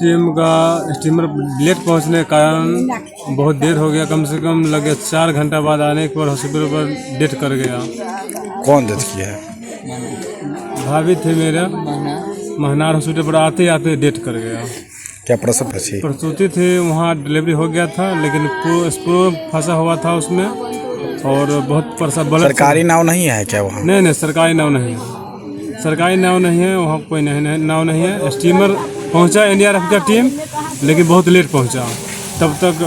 Steamer late पहुंचने के कारण बहुत देर हो गया। कम से कम लगे 4 घंटा बाद आने के बाद हॉस्पिटल पर डेथ कर गया। कौन डेथ किया है? भाभी थे मेरा, महनार हॉस्पिटल पर आते आते डेथ कर गया। क्या प्रसव थी? प्रसूति थे, वहाँ डिलीवरी हो गया था, लेकिन स्क्रू फंसा हुआ था उसमें और बहुत सरकारी नाव नहीं है क्या वहाँ? नहीं, सरकारी नाव नहीं है। सरकारी नाव नहीं है वहाँ, कोई नाव नहीं है। स्टीमर पहुँचा एनडीआरएफ का टीम, लेकिन बहुत लेट पहुँचा। तब तक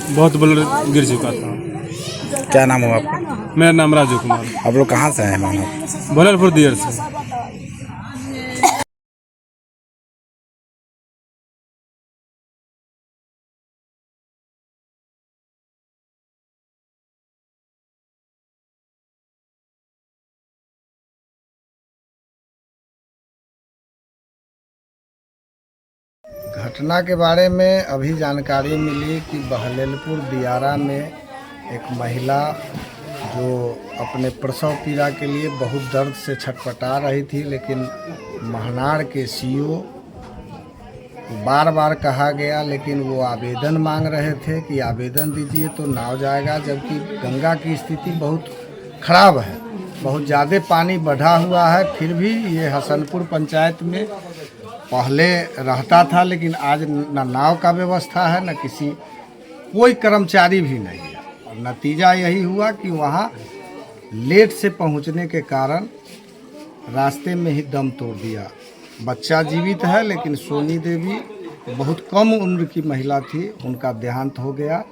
बहुत ब्लड गिर चुका था। क्या नाम हुआ आपका? मेरा नाम राजू कुमार। आप लोग कहाँ से आए हैं? भोलरपुर दियर से। घटना के बारे में अभी जानकारी मिली कि बहलेलपुर दियारा में एक महिला जो अपने प्रसव पीड़ा के लिए बहुत दर्द से छटपटा रही थी, लेकिन महनार के सीओ को बार बार कहा गया, लेकिन वो आवेदन मांग रहे थे कि आवेदन दीजिए तो नाव जाएगा, जबकि गंगा की स्थिति बहुत खराब है, बहुत ज़्यादा पानी बढ़ा हुआ है। फिर भी ये हसनपुर पंचायत में पहले रहता था, लेकिन आज न नाव का व्यवस्था है, न किसी कोई कर्मचारी भी नहीं है। और नतीजा यही हुआ कि वहाँ लेट से पहुँचने के कारण रास्ते में ही दम तोड़ दिया। बच्चा जीवित है, लेकिन सोनी देवी बहुत कम उम्र की महिला थी, उनका देहांत हो गया।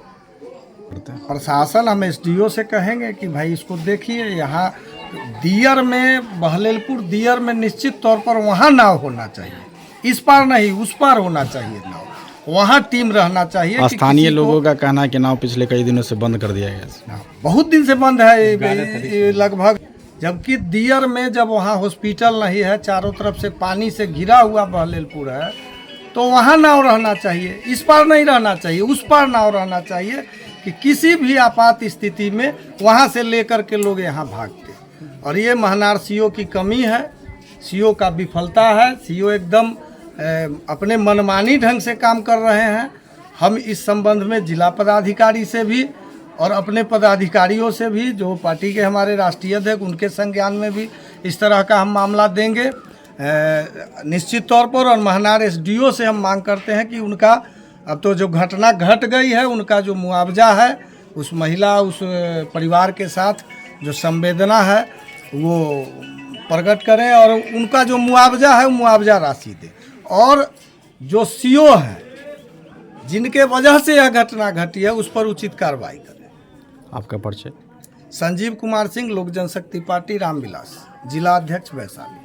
प्रशासन, हम एसडीओ से कहेंगे कि भाई इसको देखिए, यहाँ दियर में, बहलेलपुर दियर में निश्चित तौर पर वहाँ नाव होना चाहिए, इस पार नहीं उस पार होना चाहिए नाव, वहाँ टीम रहना चाहिए। स्थानीय लोगों का कहना है कि नाव पिछले कई दिनों से बंद कर दिया गया। बहुत दिन से बंद है लगभग, जबकि दियर में जब वहाँ हॉस्पिटल नहीं है, चारों तरफ से पानी से घिरा हुआ बहलेलपुर है, तो वहाँ नाव रहना चाहिए, इस पार नहीं रहना चाहिए, उस पार नाव रहना चाहिए कि किसी भी आपात स्थिति में वहाँ से लेकर के लोग यहाँ भागते। और ये महनार सीओ की कमी है, सीओ का विफलता है। सीओ एकदम अपने मनमानी ढंग से काम कर रहे हैं। हम इस संबंध में जिला पदाधिकारी से भी और अपने पदाधिकारियों से भी, जो पार्टी के हमारे राष्ट्रीय अध्यक्ष, उनके संज्ञान में भी इस तरह का हम मामला देंगे निश्चित तौर पर। और महनार एसडीओ से हम मांग करते हैं कि उनका, अब तो जो घटना घट गई है, उनका जो मुआवजा है, उस महिला, उस परिवार के साथ जो संवेदना है वो प्रकट करें और उनका जो मुआवजा है वो मुआवजा राशि दें। और जो सीओ है जिनके वजह से यह घटना घटी है, उस पर उचित कार्रवाई करें। आपका परिचय? संजीव कुमार सिंह, लोक जनशक्ति पार्टी, रामविलास, जिला अध्यक्ष वैशाली।